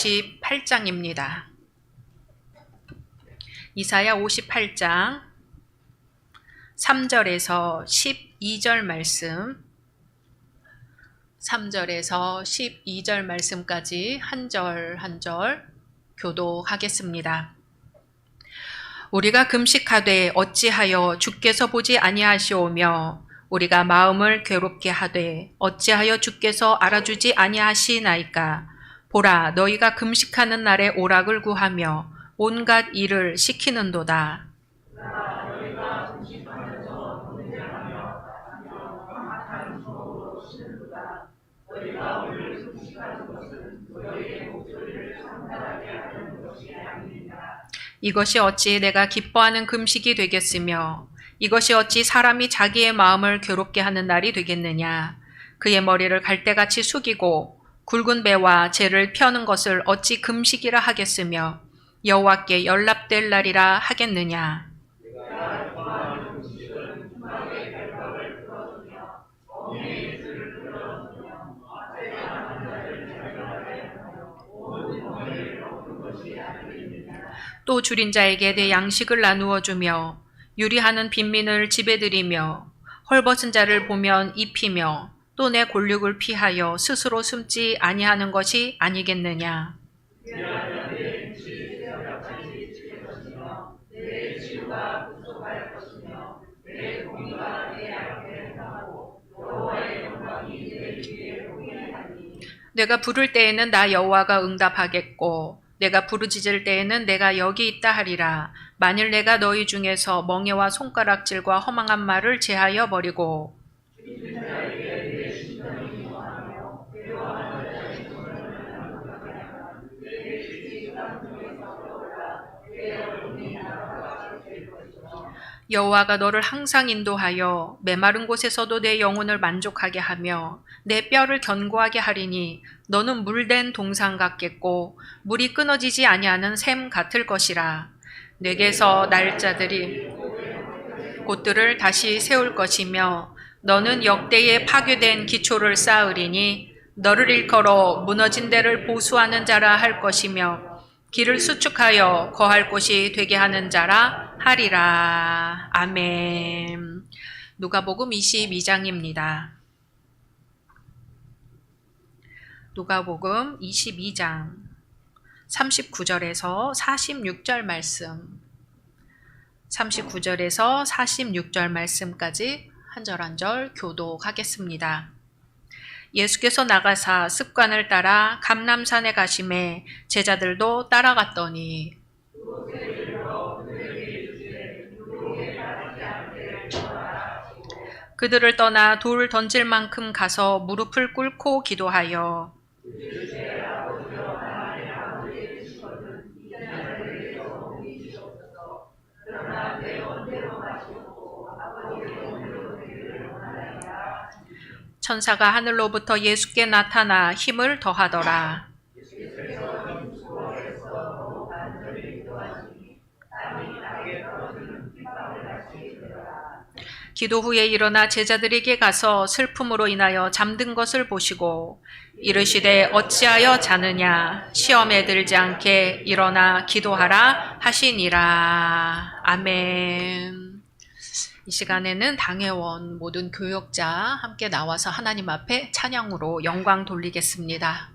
58장입니다. 이사야 58장 3절에서 12절 말씀, 3절에서 12절 말씀까지 한 절 한 절 교독하겠습니다. 우리가 금식하되 어찌하여 주께서 보지 아니하시오며 우리가 마음을 괴롭게 하되 어찌하여 주께서 알아주지 아니하시나이까. 보라, 너희가 금식하는 날에 오락을 구하며 온갖 일을 시키는도다. 이것이 어찌 내가 기뻐하는 금식이 되겠으며 이것이 어찌 사람이 자기의 마음을 괴롭게 하는 날이 되겠느냐. 그의 머리를 갈대같이 숙이고 굵은 배와 재를 펴는 것을 어찌 금식이라 하겠으며 여호와께 연락될 날이라 하겠느냐. 또 줄인 자에게 내 양식을 나누어 주며 유리하는 빈민을 집에 들이며 헐벗은 자를 보면 입히며 또 내 골육을 피하여 스스로 숨지 아니하는 것이 아니겠느냐. 내가 부를 때에는 나 여호와가 응답하겠고 내가 부르짖을 때에는 내가 여기 있다 하리라. 만일 내가 너희 중에서 멍에와 손가락질과 허망한 말을 제하여 버리고 여호와가 너를 항상 인도하여 메마른 곳에서도 내 영혼을 만족하게 하며 내 뼈를 견고하게 하리니 너는 물된 동상 같겠고 물이 끊어지지 아니하는 샘 같을 것이라. 내게서 날짜들이 곳들을 다시 세울 것이며 너는 역대에 파괴된 기초를 쌓으리니 너를 일컬어 무너진 데를 보수하는 자라 할 것이며 길을 수축하여 거할 곳이 되게 하는 자라 하리라. 아멘. 누가복음 22장입니다. 누가복음 22장 39절에서 46절 말씀, 39절에서 46절 말씀까지 한 절 한 절 교독하겠습니다. 예수께서 나가사 습관을 따라 감람산에 가심에 제자들도 따라갔더니 그들을 떠나 돌 던질 만큼 가서 무릎을 꿇고 기도하여 천사가 하늘로부터 예수께 나타나 힘을 더하더라. 기도 후에 일어나 제자들에게 가서 슬픔으로 인하여 잠든 것을 보시고 이르시되 어찌하여 자느냐. 시험에 들지 않게 일어나 기도하라 하시니라. 아멘. 이 시간에는 당회원 모든 교역자 함께 나와서 하나님 앞에 찬양으로 영광 돌리겠습니다.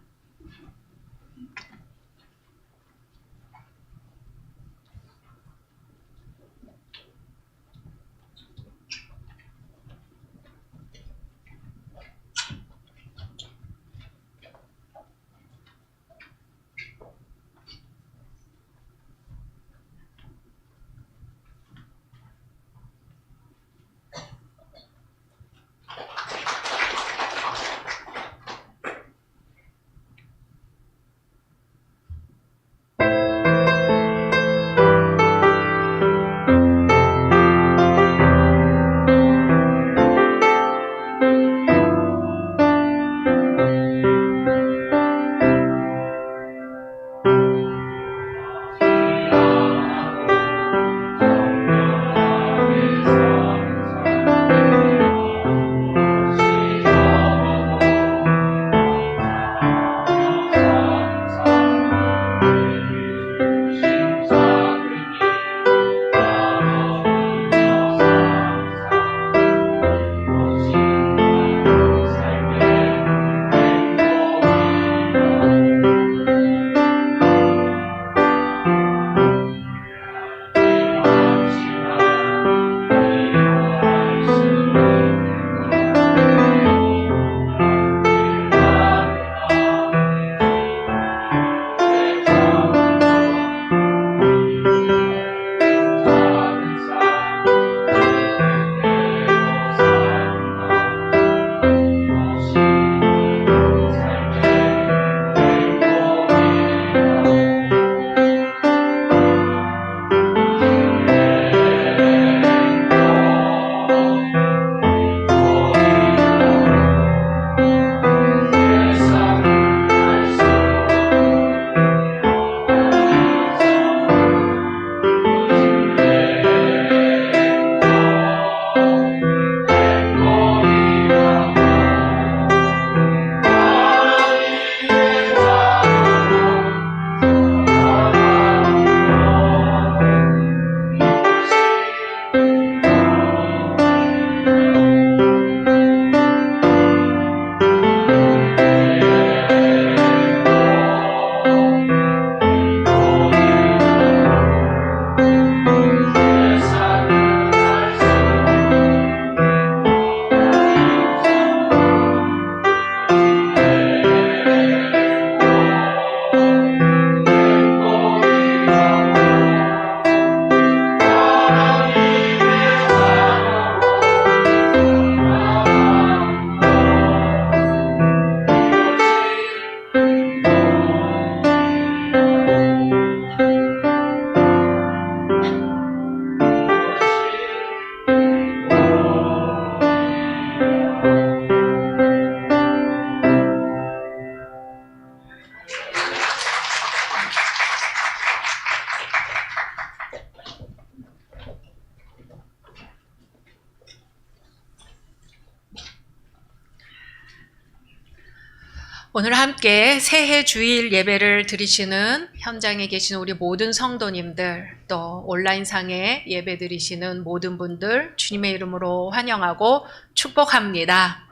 오늘 함께 새해 주일 예배를 드리시는 현장에 계신 우리 모든 성도님들, 또 온라인상에 예배 드리시는 모든 분들 주님의 이름으로 환영하고 축복합니다.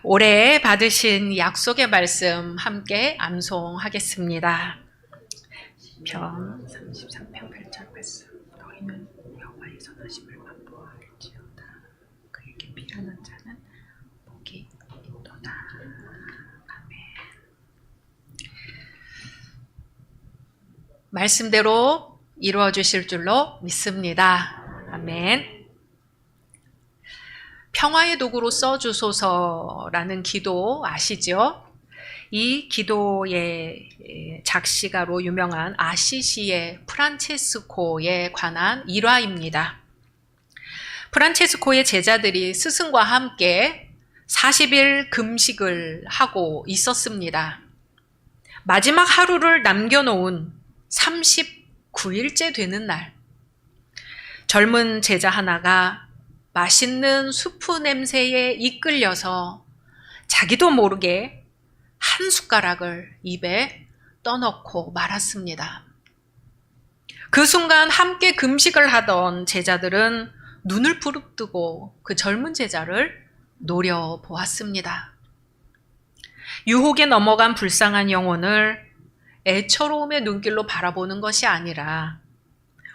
올해 받으신 약속의 말씀 함께 암송하겠습니다. 시편 33편 8절 말씀. 너희는 여호와의 선하심을 맛보아할지어다. 그에게 피하는 자는 복이 있도다. 말씀대로 이루어 주실 줄로 믿습니다. 아멘. 평화의 도구로 써주소서라는 기도 아시죠? 이 기도의 작시가로 유명한 아시시의 프란체스코에 관한 일화입니다. 프란체스코의 제자들이 스승과 함께 40일 금식을 하고 있었습니다. 마지막 하루를 남겨놓은 39일째 되는 날, 젊은 제자 하나가 맛있는 수프 냄새에 이끌려서 자기도 모르게 한 숟가락을 입에 떠넣고 말았습니다. 그 순간 함께 금식을 하던 제자들은 눈을 부릅뜨고 그 젊은 제자를 노려보았습니다. 유혹에 넘어간 불쌍한 영혼을 애처로움의 눈길로 바라보는 것이 아니라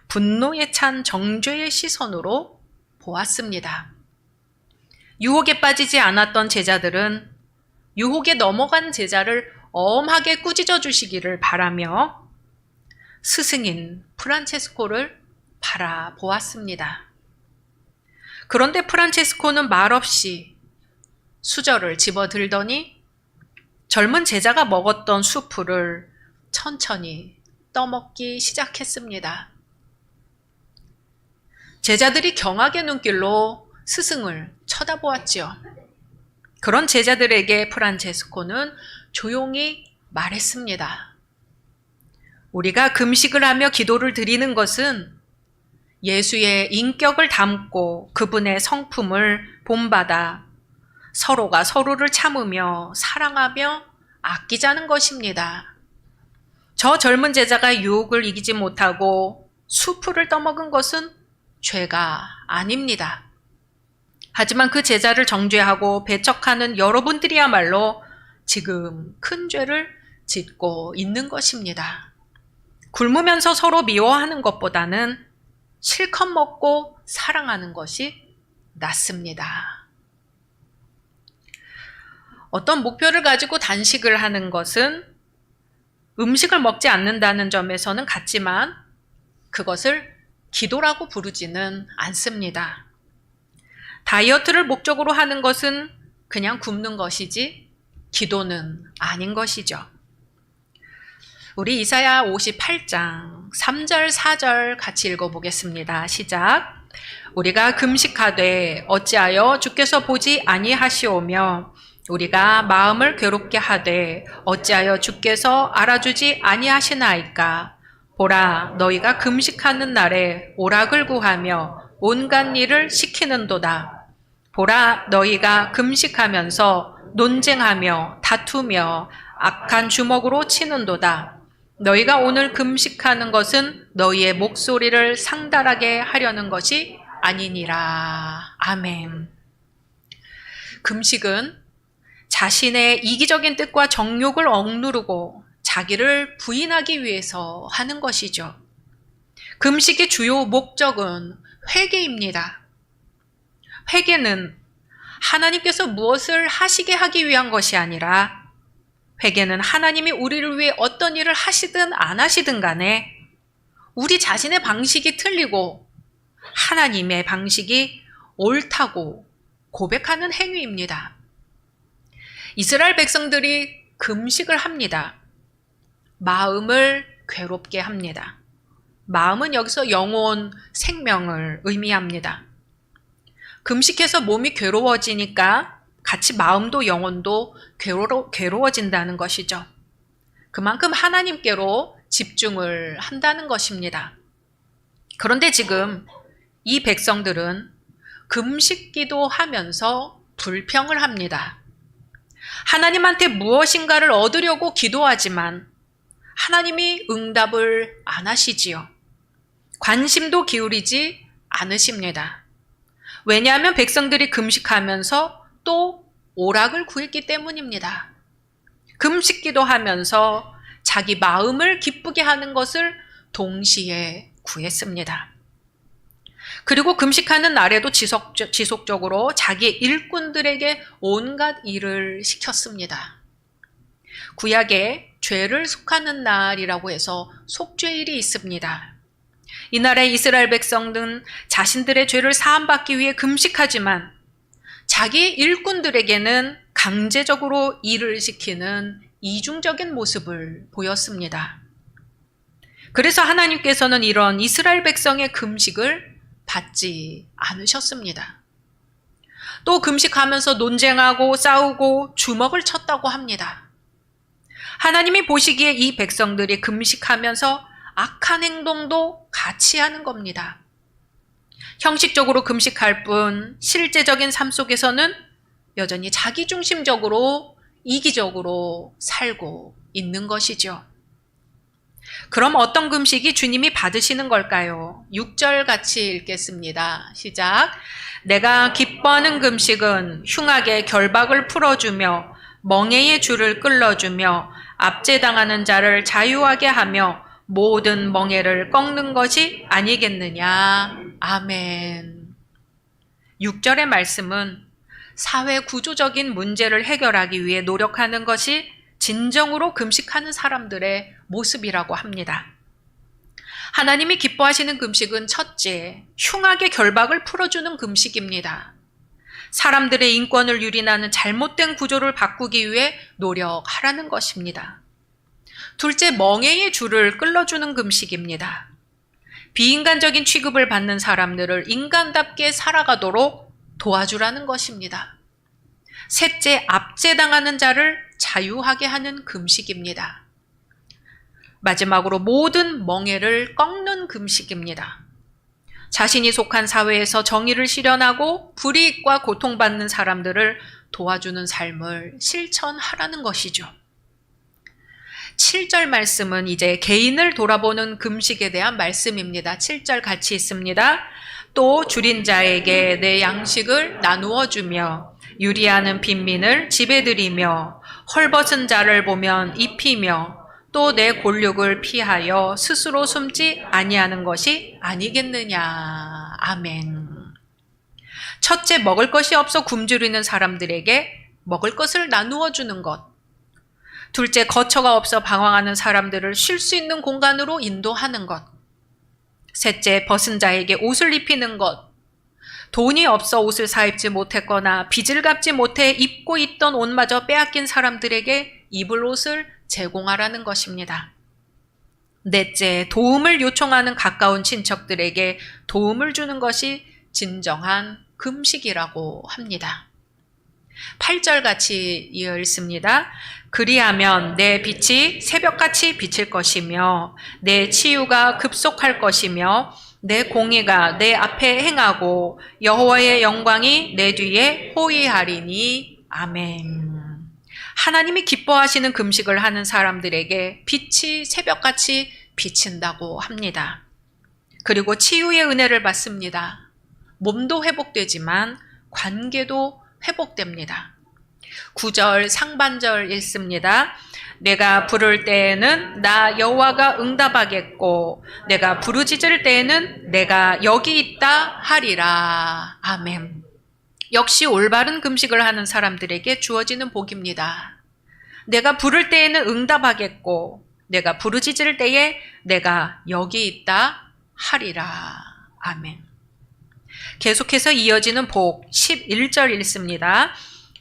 분노에 찬 정죄의 시선으로 보았습니다. 유혹에 빠지지 않았던 제자들은 유혹에 넘어간 제자를 엄하게 꾸짖어 주시기를 바라며 스승인 프란체스코를 바라보았습니다. 그런데 프란체스코는 말없이 수저를 집어들더니 젊은 제자가 먹었던 수프를 천천히 떠먹기 시작했습니다. 제자들이 경악의 눈길로 스승을 쳐다보았지요. 그런 제자들에게 프란체스코는 조용히 말했습니다. 우리가 금식을 하며 기도를 드리는 것은 예수의 인격을 담고 그분의 성품을 본받아 서로가 서로를 참으며 사랑하며 아끼자는 것입니다. 저 젊은 제자가 유혹을 이기지 못하고 수프를 떠먹은 것은 죄가 아닙니다. 하지만 그 제자를 정죄하고 배척하는 여러분들이야말로 지금 큰 죄를 짓고 있는 것입니다. 굶으면서 서로 미워하는 것보다는 실컷 먹고 사랑하는 것이 낫습니다. 어떤 목표를 가지고 단식을 하는 것은 음식을 먹지 않는다는 점에서는 같지만 그것을 기도라고 부르지는 않습니다. 다이어트를 목적으로 하는 것은 그냥 굶는 것이지 기도는 아닌 것이죠. 우리 이사야 58장 3절 4절 같이 읽어보겠습니다. 시작. 우리가 금식하되 어찌하여 주께서 보지 아니하시오며 우리가 마음을 괴롭게 하되 어찌하여 주께서 알아주지 아니하시나이까. 보라, 너희가 금식하는 날에 오락을 구하며 온갖 일을 시키는도다. 보라, 너희가 금식하면서 논쟁하며 다투며 악한 주먹으로 치는도다. 너희가 오늘 금식하는 것은 너희의 목소리를 상달하게 하려는 것이 아니니라. 아멘. 금식은 자신의 이기적인 뜻과 정욕을 억누르고 자기를 부인하기 위해서 하는 것이죠. 금식의 주요 목적은 회개입니다. 회개는 하나님께서 무엇을 하시게 하기 위한 것이 아니라 회개는 하나님이 우리를 위해 어떤 일을 하시든 안 하시든 간에 우리 자신의 방식이 틀리고 하나님의 방식이 옳다고 고백하는 행위입니다. 이스라엘 백성들이 금식을 합니다. 마음을 괴롭게 합니다. 마음은 여기서 영혼, 생명을 의미합니다. 금식해서 몸이 괴로워지니까 같이 마음도 영혼도 괴로워진다는 것이죠. 그만큼 하나님께로 집중을 한다는 것입니다. 그런데 지금 이 백성들은 금식기도 하면서 불평을 합니다. 하나님한테 무엇인가를 얻으려고 기도하지만 하나님이 응답을 안 하시지요. 관심도 기울이지 않으십니다. 왜냐하면 백성들이 금식하면서 또 오락을 구했기 때문입니다. 금식기도 하면서 자기 마음을 기쁘게 하는 것을 동시에 구했습니다. 그리고 금식하는 날에도 지속적으로 자기 일꾼들에게 온갖 일을 시켰습니다. 구약에 죄를 속하는 날이라고 해서 속죄일이 있습니다. 이날에 이스라엘 백성들은 자신들의 죄를 사함받기 위해 금식하지만 자기 일꾼들에게는 강제적으로 일을 시키는 이중적인 모습을 보였습니다. 그래서 하나님께서는 이런 이스라엘 백성의 금식을 받지 않으셨습니다. 또 금식하면서 논쟁하고 싸우고 주먹을 쳤다고 합니다. 하나님이 보시기에 이 백성들이 금식하면서 악한 행동도 같이 하는 겁니다. 형식적으로 금식할 뿐 실제적인 삶 속에서는 여전히 자기중심적으로 이기적으로 살고 있는 것이죠. 그럼 어떤 금식이 주님이 받으시는 걸까요? 6절 같이 읽겠습니다. 시작. 내가 기뻐하는 금식은 흉악의 결박을 풀어주며 멍에의 줄을 끌어주며 압제당하는 자를 자유하게 하며 모든 멍에를 꺾는 것이 아니겠느냐. 아멘. 6절의 말씀은 사회 구조적인 문제를 해결하기 위해 노력하는 것이 진정으로 금식하는 사람들의 모습이라고 합니다. 하나님이 기뻐하시는 금식은 첫째, 흉악의 결박을 풀어주는 금식입니다. 사람들의 인권을 유린하는 잘못된 구조를 바꾸기 위해 노력하라는 것입니다. 둘째, 멍에의 줄을 끌어주는 금식입니다. 비인간적인 취급을 받는 사람들을 인간답게 살아가도록 도와주라는 것입니다. 셋째, 압제당하는 자를 자유하게 하는 금식입니다. 마지막으로 모든 멍에를 꺾는 금식입니다. 자신이 속한 사회에서 정의를 실현하고 불이익과 고통받는 사람들을 도와주는 삶을 실천하라는 것이죠. 7절 말씀은 이제 개인을 돌아보는 금식에 대한 말씀입니다. 7절 같이 있습니다. 또 줄인 자에게 내 양식을 나누어 주며 유리하는 빈민을 집에 들이며 헐벗은 자를 보면 입히며 또 내 골육을 피하여 스스로 숨지 아니하는 것이 아니겠느냐. 아멘. 첫째, 먹을 것이 없어 굶주리는 사람들에게 먹을 것을 나누어 주는 것. 둘째, 거처가 없어 방황하는 사람들을 쉴 수 있는 공간으로 인도하는 것. 셋째, 벗은 자에게 옷을 입히는 것. 돈이 없어 옷을 사입지 못했거나 빚을 갚지 못해 입고 있던 옷마저 빼앗긴 사람들에게 입을 옷을 제공하라는 것입니다. 넷째, 도움을 요청하는 가까운 친척들에게 도움을 주는 것이 진정한 금식이라고 합니다. 8절 같이 이어 읽습니다. 그리하면 내 빛이 새벽같이 비칠 것이며 내 치유가 급속할 것이며 내 공의가 내 앞에 행하고 여호와의 영광이 내 뒤에 호위하리니. 아멘. 하나님이 기뻐하시는 금식을 하는 사람들에게 빛이 새벽같이 비친다고 합니다. 그리고 치유의 은혜를 받습니다. 몸도 회복되지만 관계도 회복됩니다. 9절 상반절 읽습니다. 내가 부를 때에는 나 여호와가 응답하겠고 내가 부르짖을 때에는 내가 여기 있다 하리라. 아멘. 역시 올바른 금식을 하는 사람들에게 주어지는 복입니다. 내가 부를 때에는 응답하겠고 내가 부르짖을 때에 내가 여기 있다 하리라. 아멘. 계속해서 이어지는 복 11절 읽습니다.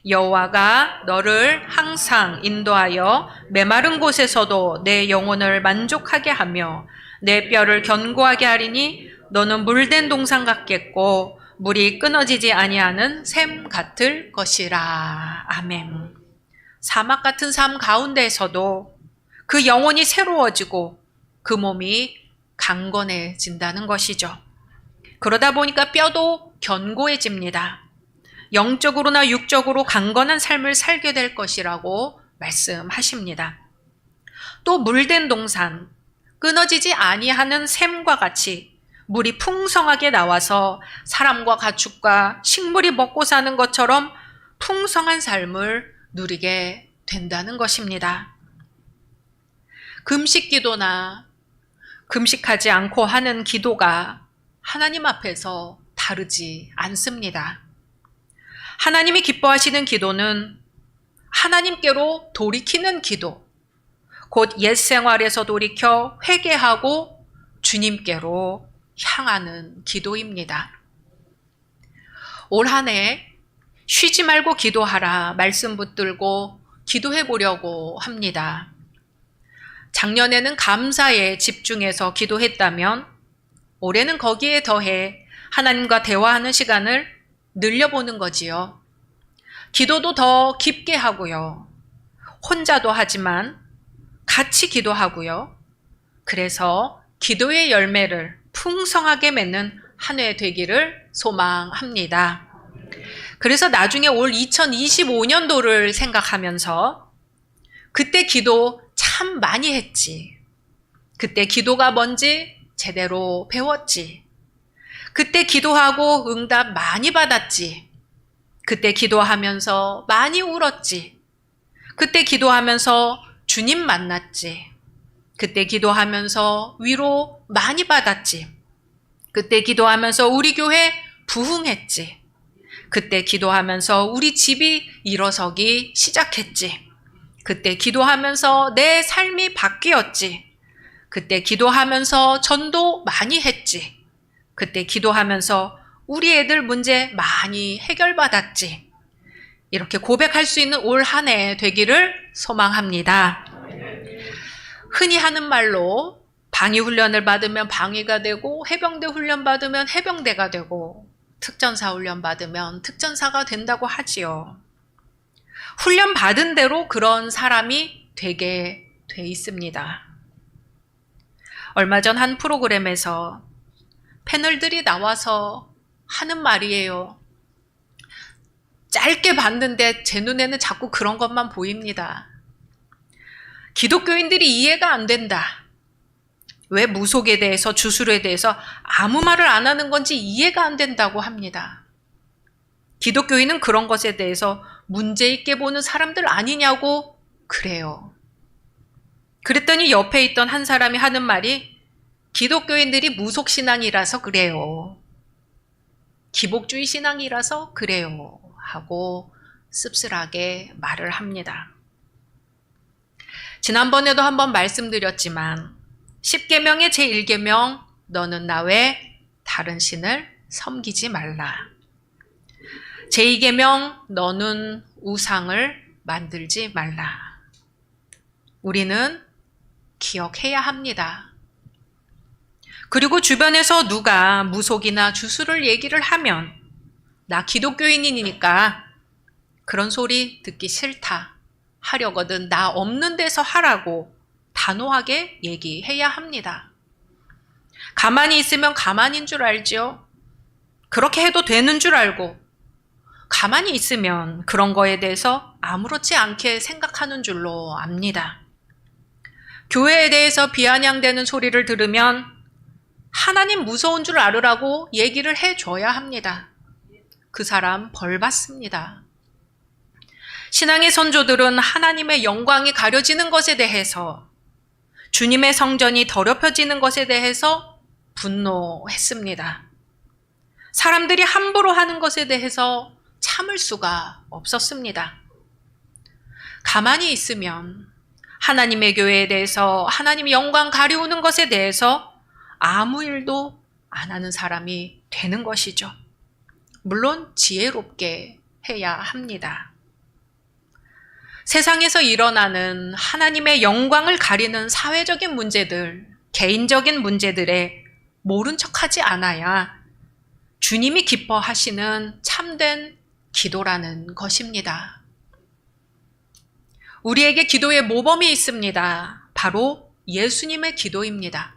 여호와가 너를 항상 인도하여 메마른 곳에서도 내 영혼을 만족하게 하며 내 뼈를 견고하게 하리니 너는 물된 동산 같겠고 물이 끊어지지 아니하는 샘 같을 것이라. 아멘. 사막 같은 삶 가운데에서도 그 영혼이 새로워지고 그 몸이 강건해진다는 것이죠. 그러다 보니까 뼈도 견고해집니다. 영적으로나 육적으로 강건한 삶을 살게 될 것이라고 말씀하십니다. 또 물된 동산, 끊어지지 아니하는 샘과 같이 물이 풍성하게 나와서 사람과 가축과 식물이 먹고 사는 것처럼 풍성한 삶을 누리게 된다는 것입니다. 금식 기도나 금식하지 않고 하는 기도가 하나님 앞에서 다르지 않습니다. 하나님이 기뻐하시는 기도는 하나님께로 돌이키는 기도, 곧 옛 생활에서 돌이켜 회개하고 주님께로 향하는 기도입니다. 올 한 해 쉬지 말고 기도하라 말씀 붙들고 기도해 보려고 합니다. 작년에는 감사에 집중해서 기도했다면 올해는 거기에 더해 하나님과 대화하는 시간을 늘려보는 거지요. 기도도 더 깊게 하고요. 혼자도 하지만 같이 기도하고요. 그래서 기도의 열매를 풍성하게 맺는 한 해 되기를 소망합니다. 그래서 나중에 올 2025년도를 생각하면서 그때 기도 참 많이 했지. 그때 기도가 뭔지 제대로 배웠지. 그때 기도하고 응답 많이 받았지. 그때 기도하면서 많이 울었지. 그때 기도하면서 주님 만났지. 그때 기도하면서 위로 많이 받았지. 그때 기도하면서 우리 교회 부흥했지. 그때 기도하면서 우리 집이 일어서기 시작했지. 그때 기도하면서 내 삶이 바뀌었지. 그때 기도하면서 전도 많이 했지. 그때 기도하면서 우리 애들 문제 많이 해결받았지. 이렇게 고백할 수 있는 올 한 해 되기를 소망합니다. 흔히 하는 말로 방위 훈련을 받으면 방위가 되고 해병대 훈련 받으면 해병대가 되고 특전사 훈련 받으면 특전사가 된다고 하지요. 훈련 받은 대로 그런 사람이 되게 돼 있습니다. 얼마 전 한 프로그램에서 패널들이 나와서 하는 말이에요. 짧게 봤는데 제 눈에는 자꾸 그런 것만 보입니다. 기독교인들이 이해가 안 된다. 왜 무속에 대해서 주술에 대해서 아무 말을 안 하는 건지 이해가 안 된다고 합니다. 기독교인은 그런 것에 대해서 문제 있게 보는 사람들 아니냐고 그래요. 그랬더니 옆에 있던 한 사람이 하는 말이 기독교인들이 무속신앙이라서 그래요. 기복주의 신앙이라서 그래요. 하고 씁쓸하게 말을 합니다. 지난번에도 한번 말씀드렸지만 10계명의 제1계명 너는 나 외 다른 신을 섬기지 말라. 제2계명 너는 우상을 만들지 말라. 우리는 기억해야 합니다. 그리고 주변에서 누가 무속이나 주술을 얘기를 하면 나 기독교인이니까 그런 소리 듣기 싫다. 하려거든 나 없는 데서 하라고 단호하게 얘기해야 합니다. 가만히 있으면 가만인 줄 알죠. 그렇게 해도 되는 줄 알고 가만히 있으면 그런 거에 대해서 아무렇지 않게 생각하는 줄로 압니다. 교회에 대해서 비아냥대는 소리를 들으면 하나님 무서운 줄 알으라고 얘기를 해줘야 합니다. 그 사람 벌 받습니다. 신앙의 선조들은 하나님의 영광이 가려지는 것에 대해서 주님의 성전이 더럽혀지는 것에 대해서 분노했습니다. 사람들이 함부로 하는 것에 대해서 참을 수가 없었습니다. 가만히 있으면 하나님의 교회에 대해서 하나님의 영광 가리우는 것에 대해서 아무 일도 안 하는 사람이 되는 것이죠. 물론 지혜롭게 해야 합니다. 세상에서 일어나는 하나님의 영광을 가리는 사회적인 문제들, 개인적인 문제들에 모른 척하지 않아야 주님이 기뻐하시는 참된 기도라는 것입니다. 우리에게 기도의 모범이 있습니다. 바로 예수님의 기도입니다.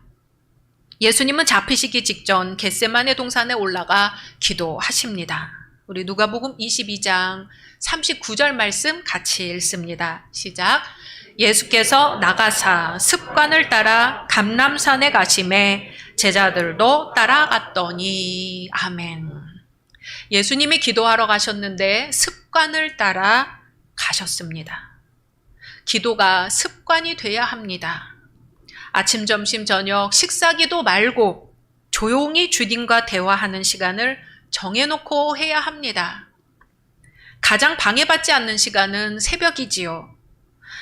예수님은 잡히시기 직전 겟세마네 동산에 올라가 기도하십니다. 우리 누가복음 22장 39절 말씀 같이 읽습니다. 시작. 예수께서 나가사 습관을 따라 감람산에 가심에 제자들도 따라갔더니. 아멘. 예수님이 기도하러 가셨는데 습관을 따라 가셨습니다. 기도가 습관이 돼야 합니다. 아침, 점심, 저녁 식사기도 말고 조용히 주님과 대화하는 시간을 정해놓고 해야 합니다. 가장 방해받지 않는 시간은 새벽이지요.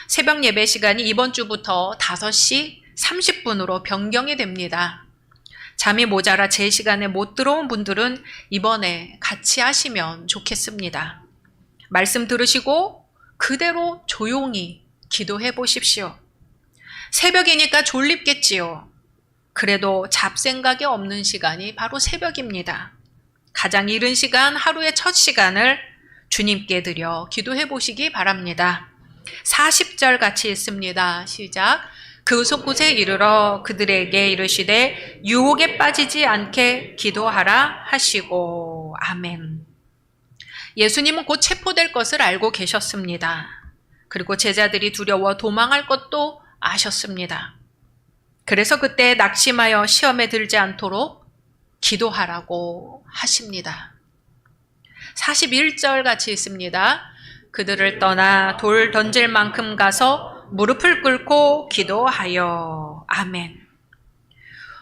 새벽 예배 시간이 이번 주부터 5시 30분으로 변경이 됩니다. 잠이 모자라 제 시간에 못 들어온 분들은 이번에 같이 하시면 좋겠습니다. 말씀 들으시고 그대로 조용히 기도해 보십시오. 새벽이니까 졸립겠지요. 그래도 잡생각이 없는 시간이 바로 새벽입니다. 가장 이른 시간, 하루의 첫 시간을 주님께 드려 기도해 보시기 바랍니다. 40절 같이 읽습니다. 시작. 그 속곳에 이르러 그들에게 이르시되 유혹에 빠지지 않게 기도하라 하시고. 아멘. 예수님은 곧 체포될 것을 알고 계셨습니다. 그리고 제자들이 두려워 도망할 것도 아셨습니다. 그래서 그때 낙심하여 시험에 들지 않도록 기도하라고 하십니다. 41절 같이 있습니다. 그들을 떠나 돌 던질 만큼 가서 무릎을 꿇고 기도하여. 아멘.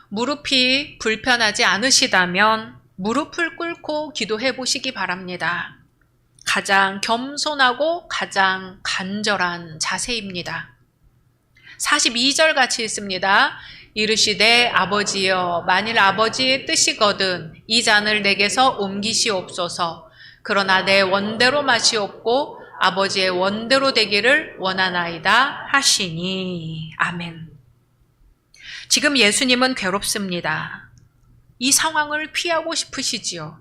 무릎이 불편하지 않으시다면 무릎을 꿇고 기도해 보시기 바랍니다. 가장 겸손하고 가장 간절한 자세입니다. 42절 같이 있습니다. 이르시되 아버지여 만일 아버지의 뜻이거든 이 잔을 내게서 옮기시옵소서. 그러나 내 원대로 마시옵고 아버지의 원대로 되기를 원하나이다 하시니. 아멘. 지금 예수님은 괴롭습니다. 이 상황을 피하고 싶으시지요.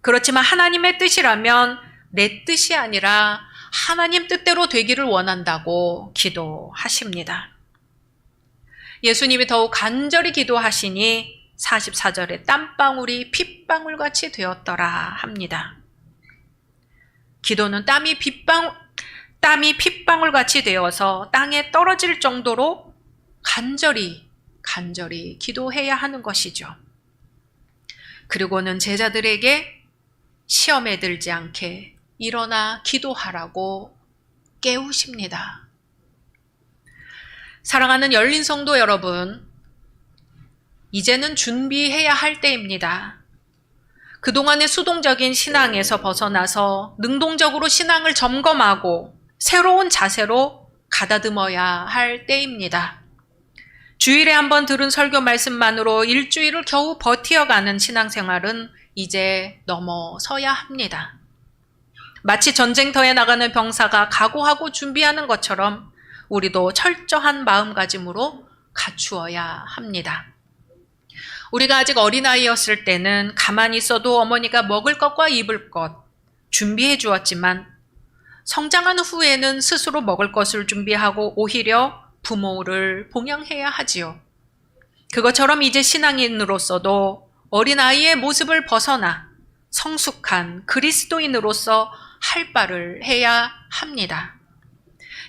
그렇지만 하나님의 뜻이라면 내 뜻이 아니라 하나님 뜻대로 되기를 원한다고 기도하십니다. 예수님이 더욱 간절히 기도하시니 44절에 땀방울이 핏방울같이 되었더라 합니다. 기도는 땀이 핏방울같이 되어서 땅에 떨어질 정도로 간절히 기도해야 하는 것이죠. 그리고는 제자들에게 시험에 들지 않게 일어나 기도하라고 깨우십니다. 사랑하는 열린 성도 여러분, 이제는 준비해야 할 때입니다. 그동안의 수동적인 신앙에서 벗어나서 능동적으로 신앙을 점검하고 새로운 자세로 가다듬어야 할 때입니다. 주일에 한번 들은 설교 말씀만으로 일주일을 겨우 버티어가는 신앙생활은 이제 넘어서야 합니다. 마치 전쟁터에 나가는 병사가 각오하고 준비하는 것처럼 우리도 철저한 마음가짐으로 갖추어야 합니다. 우리가 아직 어린아이였을 때는 가만히 있어도 어머니가 먹을 것과 입을 것 준비해 주었지만 성장한 후에는 스스로 먹을 것을 준비하고 오히려 부모를 봉양해야 하지요. 그것처럼 이제 신앙인으로서도 어린아이의 모습을 벗어나 성숙한 그리스도인으로서 할 바를 해야 합니다.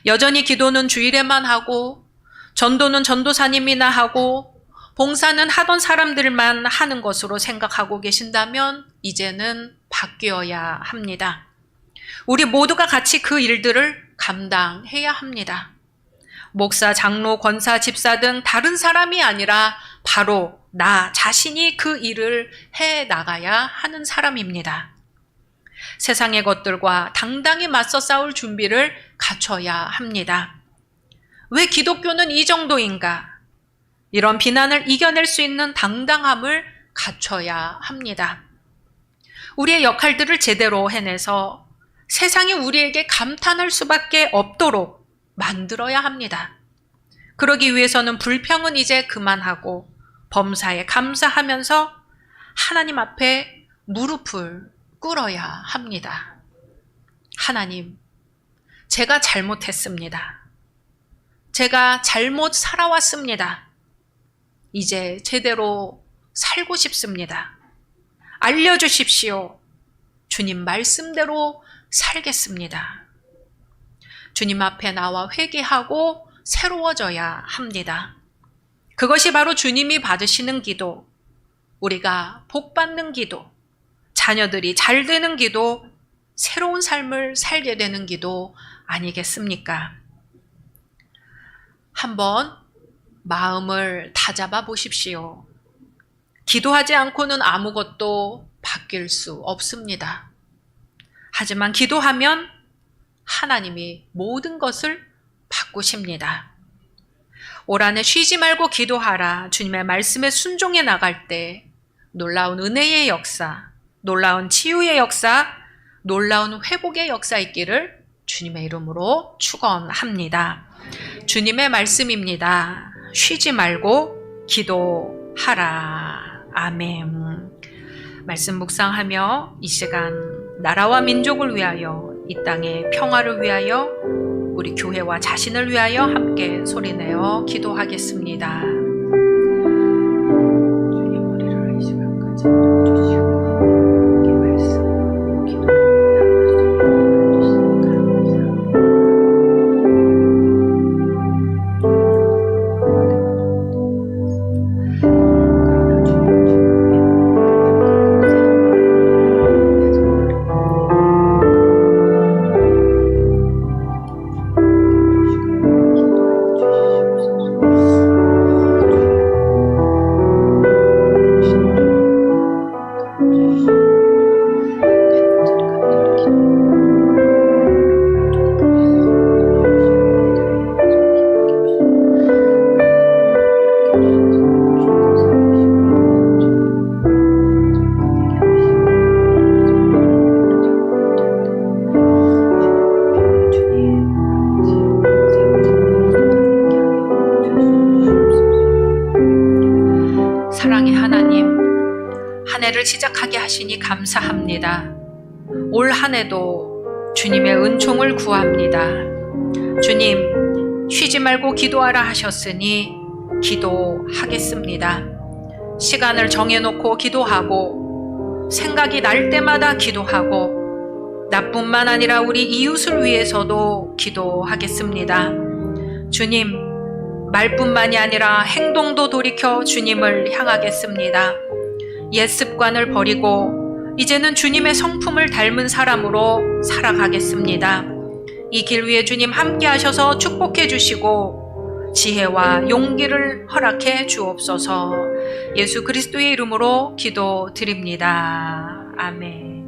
여전히 기도는 주일에만 하고 전도는 전도사님이나 하고 봉사는 하던 사람들만 하는 것으로 생각하고 계신다면 이제는 바뀌어야 합니다. 우리 모두가 같이 그 일들을 감당해야 합니다. 목사, 장로, 권사, 집사 등 다른 사람이 아니라 바로 나 자신이 그 일을 해 나가야 하는 사람입니다. 세상의 것들과 당당히 맞서 싸울 준비를 갖춰야 합니다. 왜 기독교는 이 정도인가? 이런 비난을 이겨낼 수 있는 당당함을 갖춰야 합니다. 우리의 역할들을 제대로 해내서 세상이 우리에게 감탄할 수밖에 없도록 만들어야 합니다. 그러기 위해서는 불평은 이제 그만하고 범사에 감사하면서 하나님 앞에 무릎을 꿇어야 합니다. 하나님, 제가 잘못했습니다. 제가 잘못 살아왔습니다. 이제 제대로 살고 싶습니다. 알려주십시오. 주님 말씀대로 살겠습니다. 주님 앞에 나와 회개하고 새로워져야 합니다. 그것이 바로 주님이 받으시는 기도, 우리가 복 받는 기도, 자녀들이 잘 되는 기도, 새로운 삶을 살게 되는 기도 아니겠습니까? 한번 마음을 다잡아 보십시오. 기도하지 않고는 아무것도 바뀔 수 없습니다. 하지만 기도하면 하나님이 모든 것을 바꾸십니다. 올 한해 쉬지 말고 기도하라. 주님의 말씀에 순종해 나갈 때 놀라운 은혜의 역사, 놀라운 치유의 역사, 놀라운 회복의 역사 있기를 주님의 이름으로 축원합니다. 주님의 말씀입니다. 쉬지 말고 기도하라. 아멘. 말씀 묵상하며 이 시간 나라와 민족을 위하여, 이 땅의 평화를 위하여, 우리 교회와 자신을 위하여 함께 소리내어 기도하겠습니다. 주의 머리를 이 시간까지 주시고 이 말씀 기도를 주시니까 감사합니다. 사랑의 하나님, 한 해를 시작하게 하시니 감사합니다. 올 한 해도 주님의 은총을 구합니다. 주님, 쉬지 말고 기도하라 하셨으니 기도하겠습니다. 시간을 정해놓고 기도하고, 생각이 날 때마다 기도하고, 나뿐만 아니라 우리 이웃을 위해서도 기도하겠습니다. 주님, 말뿐만이 아니라 행동도 돌이켜 주님을 향하겠습니다. 옛 습관을 버리고 이제는 주님의 성품을 닮은 사람으로 살아가겠습니다. 이 길 위에 주님 함께 하셔서 축복해 주시고 지혜와 용기를 허락해 주옵소서. 예수 그리스도의 이름으로 기도드립니다. 아멘.